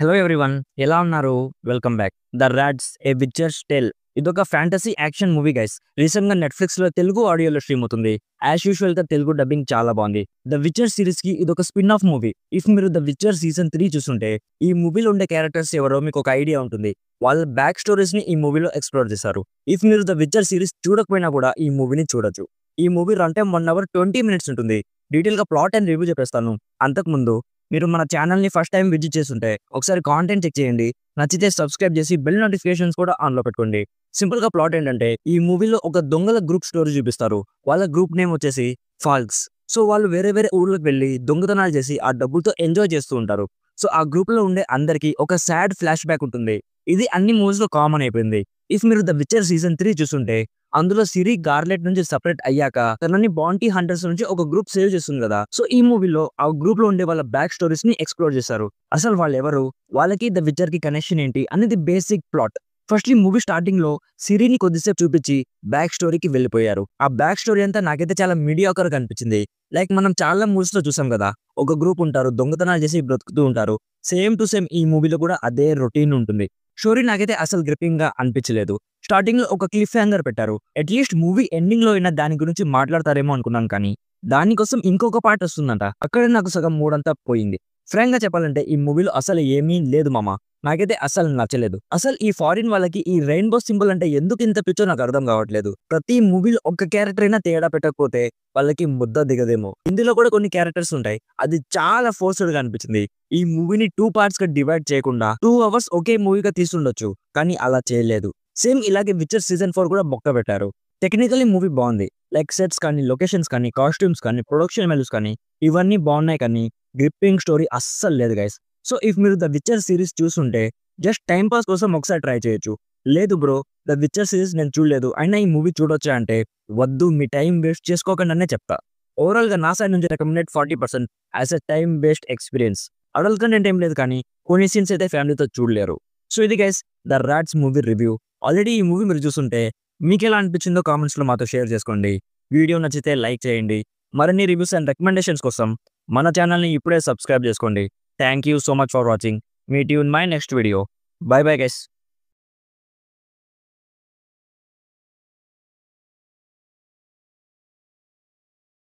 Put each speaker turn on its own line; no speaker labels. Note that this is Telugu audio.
హలో ఎవ్రీవన్, ఎలా ఉన్నారు? Welcome back. ద రాట్స్ ఏ విచర్స్ టేల్ ఇదొక fantasy action movie guys. Recent గా నెట్ఫ్లిక్స్ లో తెలుగు ఆడియోలో స్ట్రీమ్ అవుతుంది. యాజ్ యూజువల్ గా తెలుగు డబ్బింగ్ చాలా బాగుంది. ద విచర్ సిరీస్ కి ఇదొక స్పిన్ ఆఫ్ మూవీ. ఇఫ్ మీరు ద విచర్ సీజన్ 3 చూస్తుంటే ఈ మూవీలో ఉండే క్యారెక్టర్స్ ఎవరో మీకు ఒక ఐడియా ఉంటుంది. వాళ్ళ బ్యాక్ స్టోరీస్ ని ఈ మూవీలో ఎక్స్ప్లోర్ చేశారు. ఇఫ్ మీరు ద విచర్ సిరీస్ చూడకపోయినా కూడా ఈ మూవీని చూడొచ్చు. ఈ movie run time 1 hour 20 minutes ఉంటుంది. డీటెయిల్ గా ప్లాట్ అండ్ రివ్యూ చెప్పేస్తాను. అంతకుముందు మీరు మన ఛానల్ని ఫస్ట్ టైం విజిట్ చేస్తుంటే ఒకసారి కాంటెంట్ చెక్ చేయండి. నచ్చితే సబ్స్క్రైబ్ చేసి బెల్ నోటిఫికేషన్స్ కూడా ఆన్లో పెట్టుకోండి. సింపుల్ గా ప్లాట్ ఏంటంటే ఈ మూవీలో ఒక దొంగల గ్రూప్ స్టోరీ చూపిస్తారు. వాళ్ళ గ్రూప్ నేమ్ వచ్చేసి ఫాల్క్స్. సో వాళ్ళు వేరే వేరే ఊర్లకు వెళ్ళి దొంగతనాలు చేసి ఆ డబ్బులతో ఎంజాయ్ చేస్తూ ఉంటారు. సో ఆ గ్రూప్ లో ఉండే అందరికి ఒక సాడ్ ఫ్లాష్ బ్యాక్ ఉంటుంది. ఇది అన్ని మూవీస్ లో కామన్ అయిపోయింది. ఇఫ్ మీరు ద విచర్ సీజన్ 3 చూస్తుంటే అందులో సిరి గార్లెట్ నుంచి సెపరేట్ అయ్యాక తనని బాంటీ హంటర్స్ నుంచి ఒక గ్రూప్ సేవ్ చేస్తుంది కదా. సో ఈ మూవీలో ఆ గ్రూప్ లో ఉండే వాళ్ళ బ్యాక్ స్టోరీస్ ని ఎక్స్ప్లోర్ చేశారు. అసలు వాళ్ళు ఎవరు, వాళ్ళకి ద విచర్ కి కనెక్షన్ ఏంటి అనేది basic plot. Firstly movie starting లో సిరిని కొద్దిసేపు చూపించి బ్యాక్ స్టోరీకి వెళ్ళిపోయారు. ఆ బ్యాక్ స్టోరీ అంతా నాకైతే చాలా మీడియాకర్ గా అనిపించింది. లైక్ మనం చాలా మూవీస్ లో చూసాం కదా, ఒక గ్రూప్ ఉంటారు, దొంగతనాలు చేసి బ్రతుకుతూ ఉంటారు. సేమ్ టు సేమ్ ఈ మూవీలో కూడా అదే రొటీన్ ఉంటుంది. స్టోరీ నాకైతే అసలు గ్రిప్పింగ్ గా అనిపించలేదు. స్టార్టింగ్ లో ఒక క్లిఫ్ హ్యాంగర్ పెట్టారు. అట్లీస్ట్ మూవీ ఎండింగ్ లో అయినా దాని గురించి మాట్లాడతారేమో అనుకున్నాను, కానీ దానికోసం ఇంకొక పార్ట్ వస్తుందంట. అక్కడే నాకు సగం మూడంతా పోయింది. ఫ్రాంక్ గా చెప్పాలంటే ఈ మూవీలో అసలు ఏమీ లేదు మామ. నాకైతే అసలు నచ్చలేదు. అసలు ఈ ఫారిన్ వాళ్ళకి ఈ రెయిన్బో సింబల్ అంటే ఎందుకు ఇంత పిచ్చో నాకు అర్థం కావట్లేదు. ప్రతి మూవీలో ఒక క్యారెక్టర్ అయినా తేడా పెట్టకపోతే వాళ్ళకి ముద్ద దిగదేమో. ఇందులో కూడా కొన్ని క్యారెక్టర్స్ ఉంటాయి, అది చాలా ఫోర్స్డ్ గా అనిపించింది. ఈ మూవీని 2 parts గా డివైడ్ చేయకుండా 2 hours ఒకే మూవీగా తీసుండొచ్చు, కానీ అలా చేయలేదు. సేమ్ ఇలాగే విచర్ సీజన్ 4 కూడా బొక్క పెట్టారు. టెక్నికలీ మూవీ బాగుంది. లైక్ సెట్స్ కానీ, లొకేషన్స్ కానీ, కాస్ట్యూమ్స్ కానీ, ప్రొడక్షన్ వాల్యూస్ కానీ ఇవన్నీ బాగున్నాయి, కానీ గ్రిప్పింగ్ స్టోరీ అస్సలు లేదు గైస్. సో ఇఫ్ మీరు ద విచర్ సిరీస్ చూస్తుంటే జస్ట్ టైం పాస్ కోసం ఒకసారి ట్రై చేయొచ్చు. లేదు బ్రో, ద విచర్ సిరీస్ నేను చూడలేదు అయినా ఈ మూవీ చూడొచ్చా అంటే వద్దు, మీ టైం వేస్ట్ చేసుకోకుండానే చెప్తా. ఓవరాల్ గా నా సైడ్ నుంచి recommended 40% as a time waste experience. Adult content ఏం లేదు, కానీ కొన్ని సీన్స్ అయితే ఫ్యామిలీతో చూడలేరు. సో ఇది guys the rods movie review. Already ఈ మూవీ మీరు చూస్తుంటే మీకు ఎలా అనిపించిందో కామెంట్స్ లో మాతో షేర్ చేసుకోండి. వీడియో నచ్చితే లైక్ చేయండి. మరిన్ని రివ్యూస్ అండ్ రికమెండేషన్స్ కోసం మన ఛానల్ని ఇప్పుడే సబ్స్క్రైబ్ చేసుకోండి. Thank you so much for watching. Meet you in my next video. By bye guys.